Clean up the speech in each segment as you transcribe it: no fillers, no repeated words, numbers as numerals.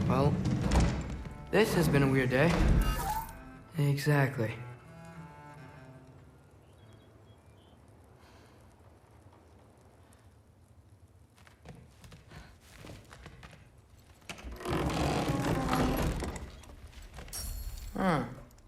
Well, this has been a weird day. Exactly.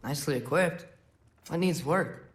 Nicely equipped. What needs work?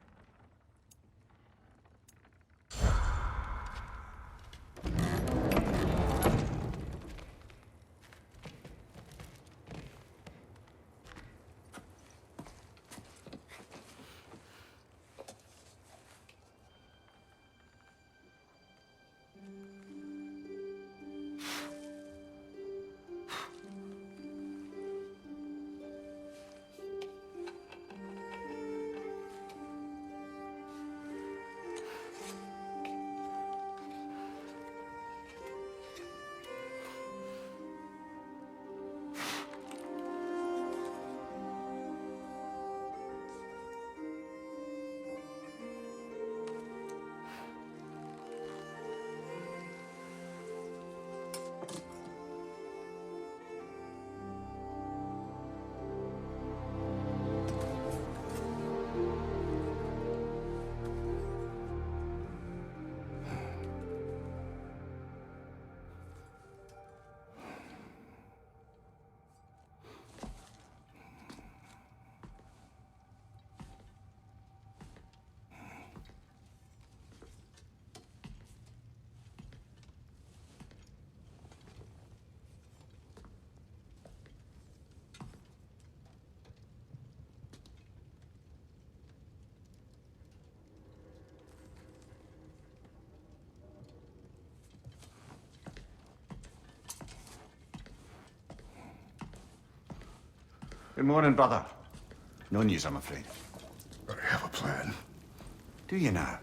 Good morning, brother. No news, I'm afraid. I have a plan. Do you now?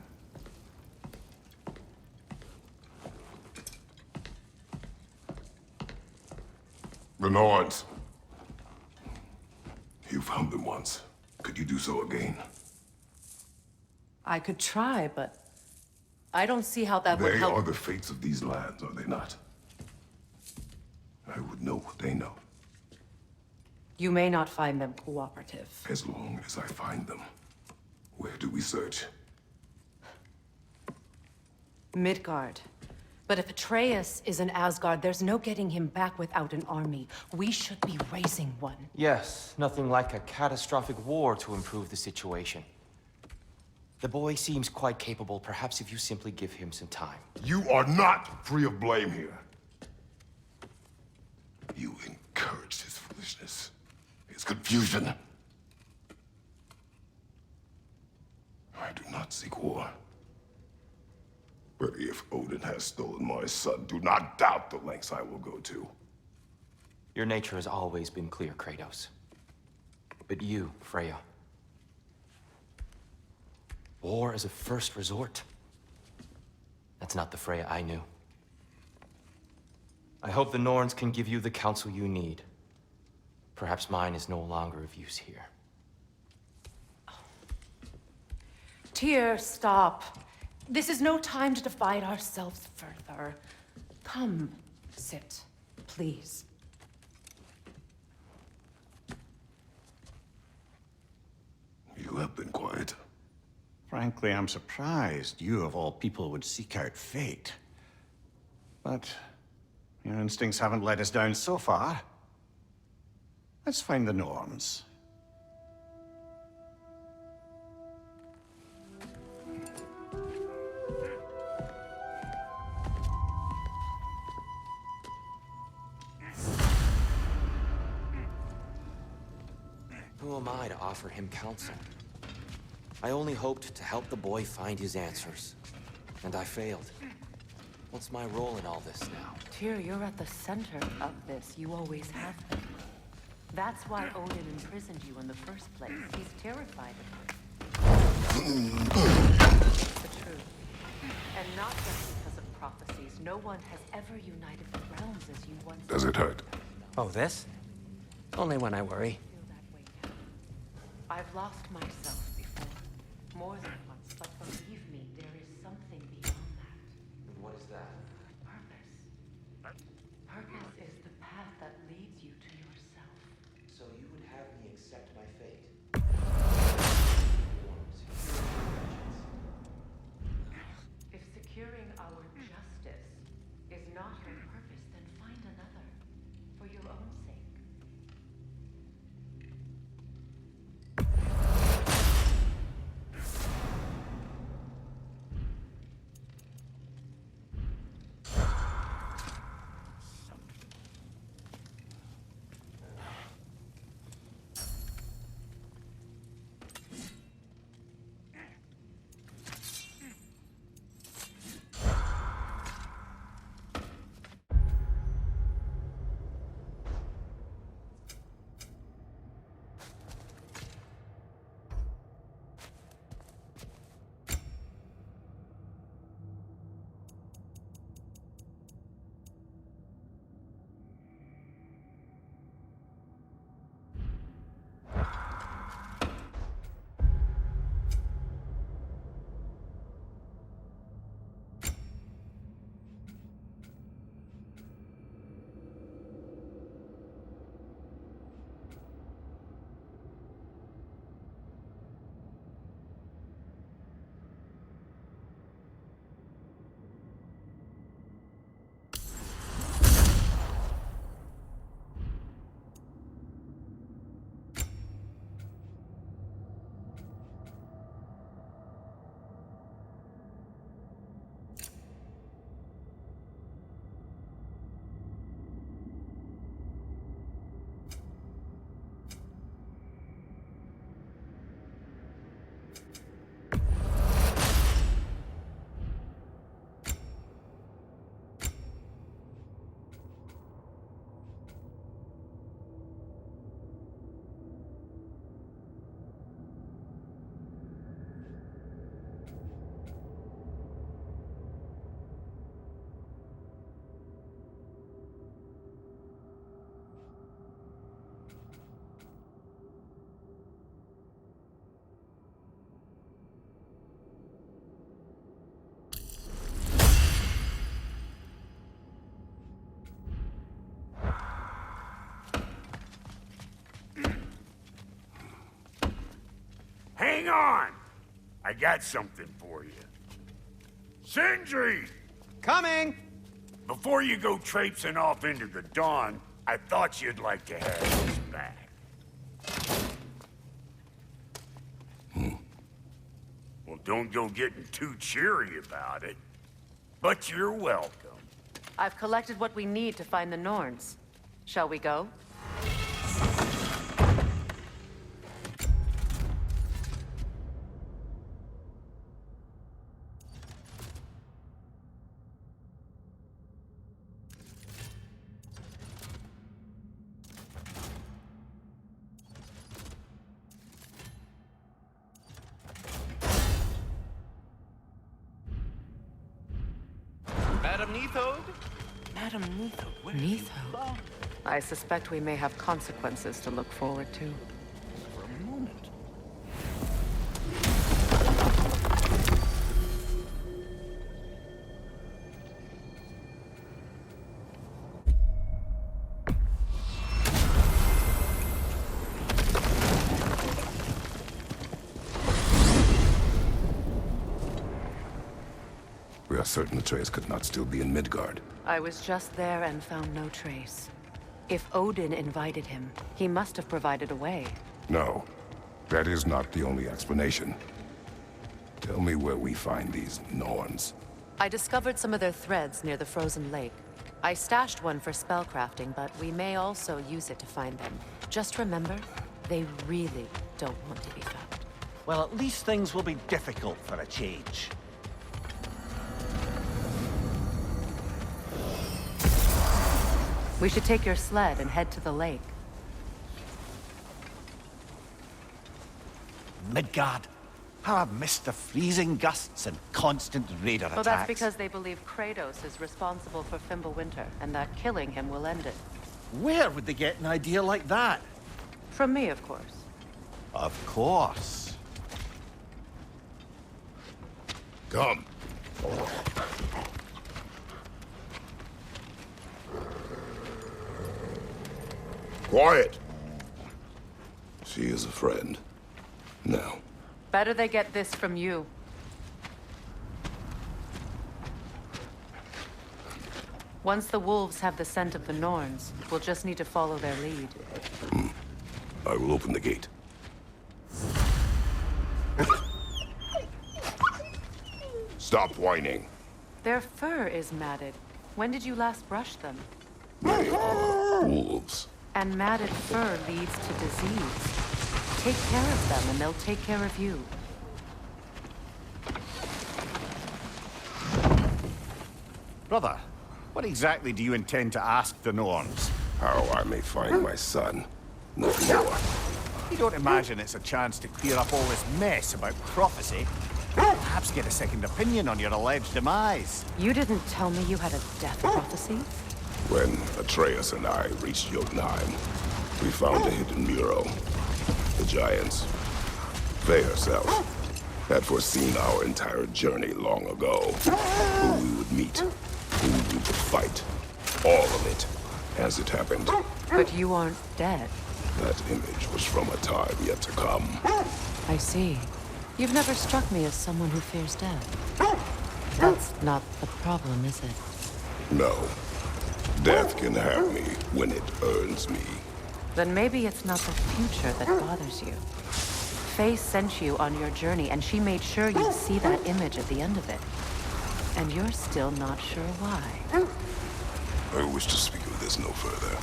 The Norns. You found them once. Could you do so again? I could try, but I don't see how that would They help. are the fates of these lands, are they not? I would know what they know, You may not find them cooperative. as long as I find them. Where do we search? Midgard. But if Atreus is in Asgard, there's no getting him back without an army. We should be raising one. Yes, nothing like a catastrophic war to improve the situation. The boy seems quite capable. Perhaps if you simply give him some time. You are not free of blame here. You encouraged his foolishness, his confusion. I do not seek war. But if Odin has stolen my son, do not doubt the lengths I will go to. Your nature has always been clear, Kratos. But you, Freya. War as a first resort. That's not the Freya I knew. I hope the Norns can give you the counsel you need. Perhaps mine is no longer of use here. Tyr, stop. This is no time to divide ourselves further. Come, sit, please. You have been quiet. Frankly, I'm surprised you, of all people, would seek out fate. But your instincts haven't let us down so far. Let's find the Norns. Who am I to offer him counsel? I only hoped to help the boy find his answers. And I failed. What's my role in all this now? Tyr, you're at the center of this. You always have been. That's why Odin imprisoned you in the first place. He's terrified of you. It's the truth. And not just because of prophecies. No one has ever united the realms as you once Does it hurt? Oh, this? Only when I worry. feel that way now. I've lost myself before. More than once, but believe me, there is something beyond that. What is that? Purpose. Purpose is the path that leads you to Hang on! I got something for you. Sindri! Coming! Before you go traipsing off into the dawn, I thought you'd like to have this back. Well, don't go getting too cheery about it. But you're welcome. I've collected what we need to find the Norns. Shall we go? Madam Neathode? Madam Neathode? Neathode? I suspect we may have consequences to look forward to. For a moment. We are certain Atreus could not still be in Midgard. I was just there and found no trace. If Odin invited him, he must have provided a way. No, that is not the only explanation. Tell me where we find these Norns. I discovered some of their threads near the frozen lake. I stashed one for spellcrafting, but we may also use it to find them. Just remember, they really don't want to be found. Well, at least things will be difficult for a change. We should take your sled and head to the lake. Midgard. How I've missed the freezing gusts and constant raider attacks. Well, that's because they believe Kratos is responsible for Fimbulwinter, and that killing him will end it. Where would they get an idea like that? From me, of course. Of course. Come. Quiet! She is a friend. Now. Better they get this from you. Once the wolves have the scent of the Norns, we'll just need to follow their lead. I will open the gate. Stop whining. Their fur is matted. When did you last brush them? They are wolves. And matted fur leads to disease. Take care of them and they'll take care of you. Brother, what exactly do you intend to ask the Norns? How I may find my son. Nothing more. You don't imagine it's a chance to clear up all this mess about prophecy? Perhaps get a second opinion on your alleged demise. You didn't tell me you had a death prophecy? When Atreus and I reached Jotunheim, we found a hidden mural. The giants, they herself, had foreseen our entire journey long ago. Who we would meet, who we would fight. All of it, as it happened. But you aren't dead. That image was from a time yet to come. I see. You've never struck me as someone who fears death. That's not the problem, is it? No. Death can have me when it earns me. Then maybe it's not the future that bothers you. Faye sent you on your journey, and she made sure you'd see that image at the end of it. And you're still not sure why. I wish to speak of this no further.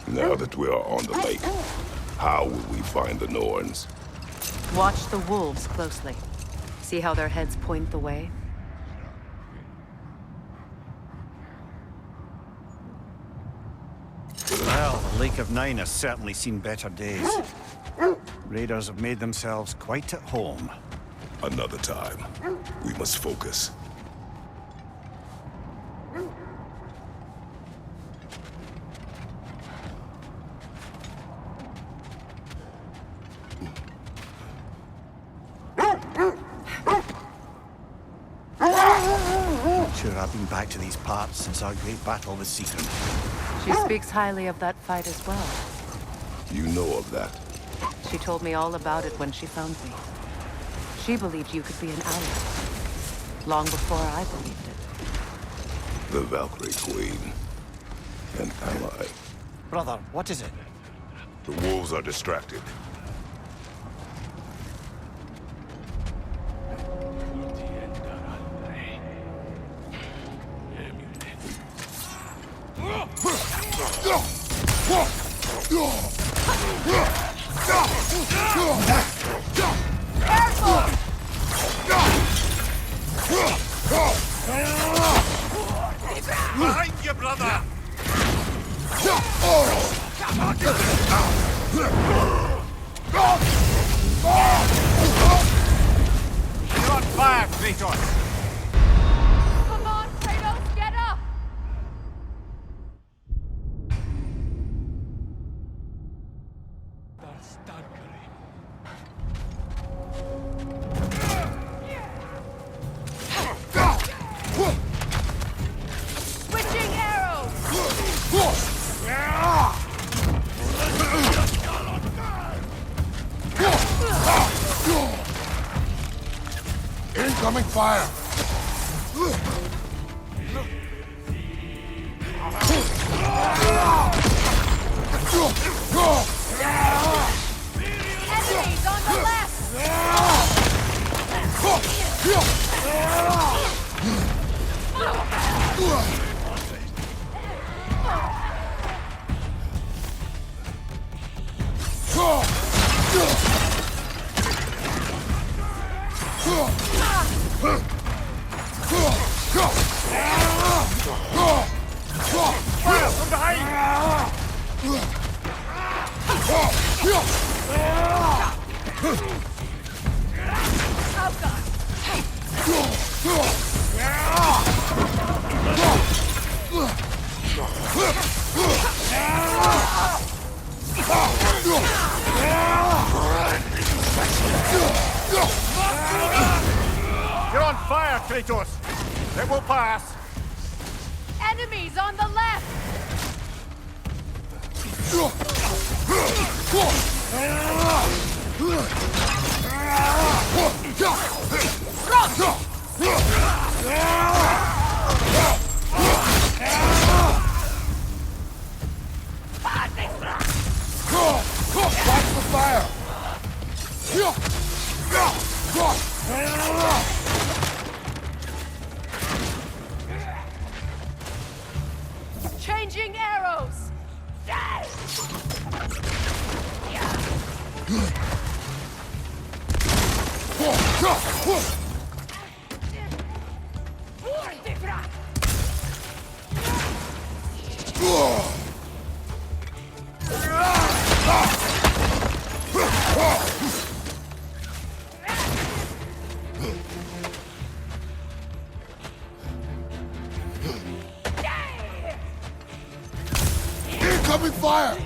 Now that we are on the lake, how will we find the Norns? Watch the wolves closely. See how their heads point the way? Well, the Lake of Nine has certainly seen better days. Raiders have made themselves quite at home. Another time. We must focus. Not sure I've been back to these parts since our great battle with Seacon. She speaks highly of that fight as well. You know of that. She told me all about it when she found me. She believed you could be an ally. Long before I believed it. The Valkyrie Queen. An ally. Brother, what is it? The wolves are distracted. Behind you, brother! You're on fire, Kratos! Come on, Kratos, get up! Switching arrows! Incoming fire! Enemies on the left! Fire from behind! Oh god! You're on fire, Kratos! It will pass! Enemies on the left! Watch the fire! Changing arrows! Incoming fire!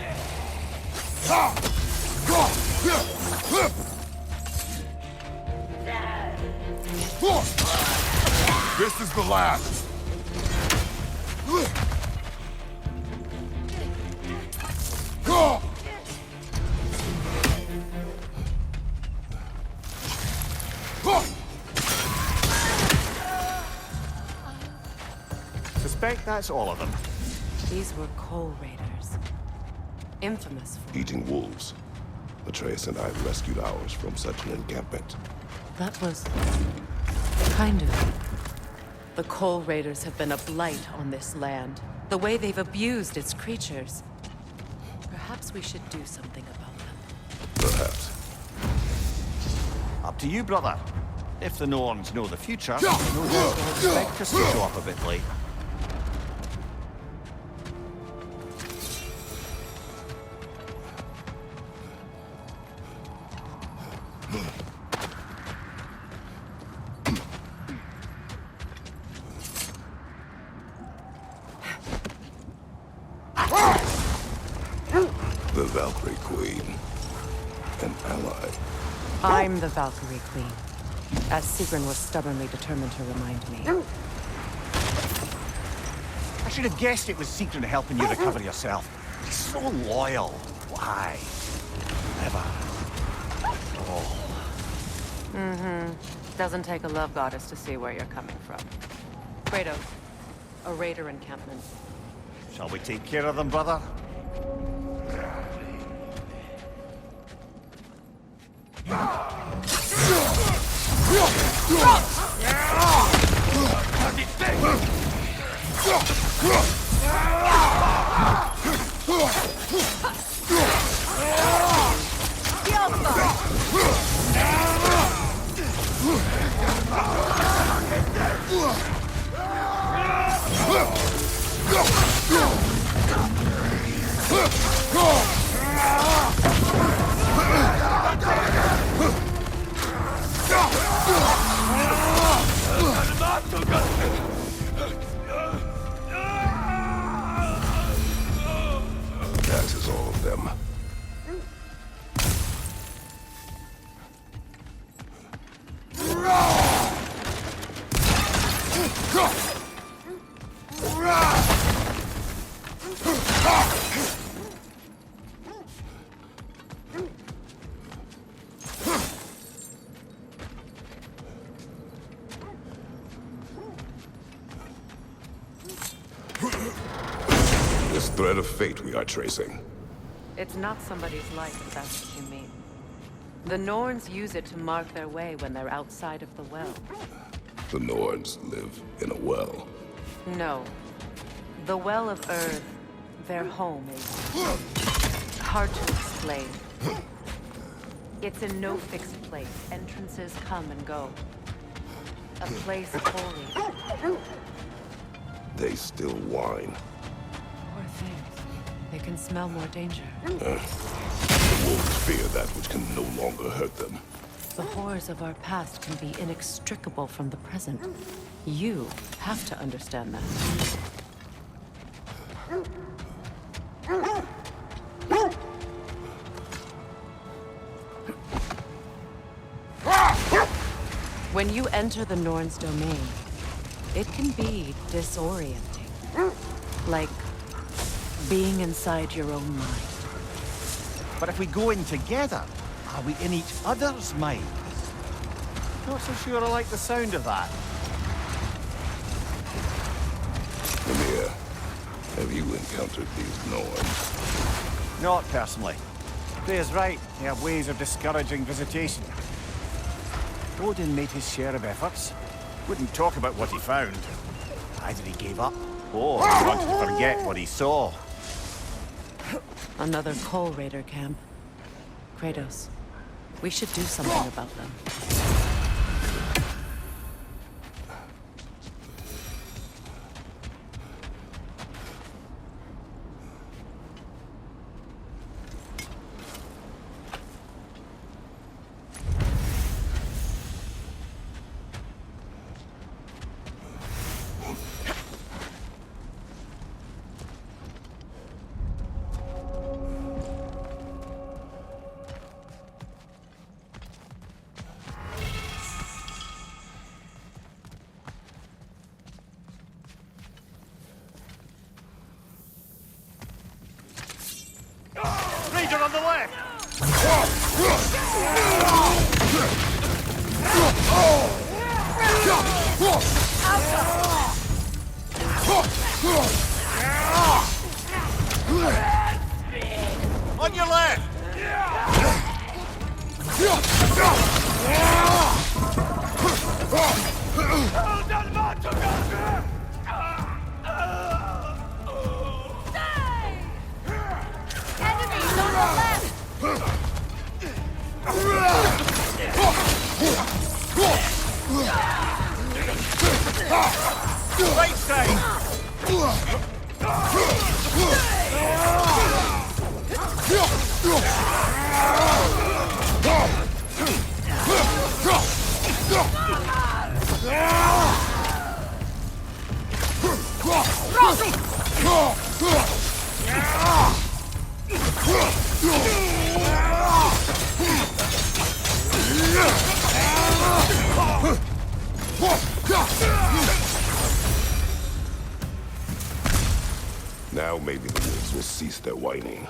This is the last! Suspect that's all of them. These were coal raiders. Infamous for... Eating wolves. Atreus and I rescued ours from such an encampment. That was... kind of... The Coal Raiders have been a blight on this land. The way they've abused its creatures. Perhaps we should do something about them. Perhaps. Up to you, brother. If the Norns know the future, no doubt they'll expect us to show up a bit late. The Valkyrie Queen. An ally. I'm the Valkyrie Queen, as Sigrun was stubbornly determined to remind me. I should have guessed it was Sigrun helping you recover yourself. He's so loyal. Why? Never. Doesn't take a love goddess to see where you're coming from. Kratos, a raider encampment. Shall we take care of them, brother? That is all of them. This thread of fate we are tracing. It's not somebody's life, if that's what you mean. The Norns use it to mark their way when they're outside of the well. The Norns live in a well. No. The Well of Earth, their home, is hard to explain. It's in no fixed place. Entrances come and go. A place holy. They still whine. Poor things. They can smell more danger. The wolves fear that which can no longer hurt them. The horrors of our past can be inextricable from the present. You have to understand that. When you enter the Norn's domain, it can be disorienting. Like being inside your own mind. But if we go in together, are we in each other's minds? Not so sure I like the sound of that. Ymir, have you encountered these Norns? Not personally. Freya's right. They have ways of discouraging visitation. Odin made his share of efforts. Wouldn't talk about what he found. Either he gave up, or he wanted to forget what he saw. Another Coal Raider camp. Kratos, we should do something about them. Raider on the left! On your left! Stay! Enemies on the left! Right side! Now maybe the wolves will cease their whining.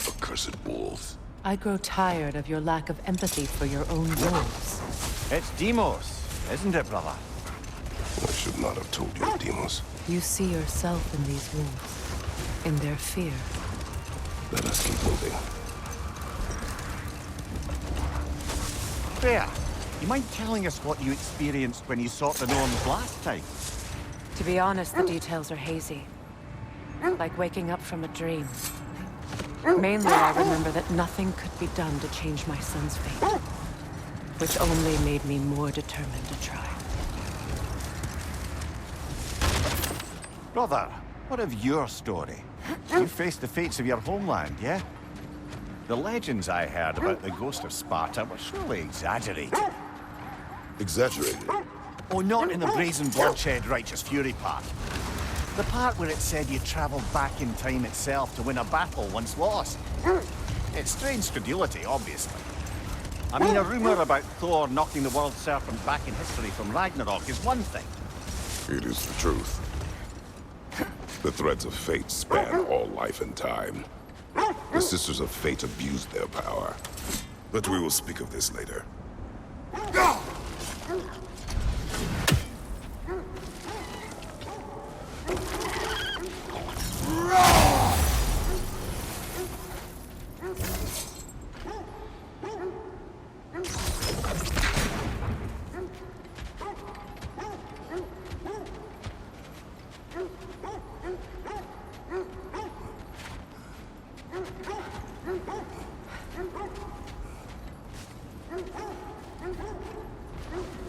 Accursed wolves. I grow tired of your lack of empathy for your own wolves. It's Demos, isn't it, brother? I should not have told you, Demos. You see yourself in these wolves, in their fear. Let us keep moving. There. You mind telling us what you experienced when you sought the norms last time? To be honest, the details are hazy. Like waking up from a dream. Mainly, I remember that nothing could be done to change my son's fate. Which only made me more determined to try. Brother, what of your story? You faced the fates of your homeland, yeah? The legends I heard about the ghost of Sparta were surely exaggerated. Exaggerated? Oh, not in the brazen bloodshed righteous fury part. The part where it said you traveled back in time itself to win a battle once lost. It's strange credulity, obviously. I mean, a rumor about Thor knocking the world serpent back in history from Ragnarok is one thing. It is the truth. The threads of fate span all life and time. The Sisters of Fate abused their power. But we will speak of this later.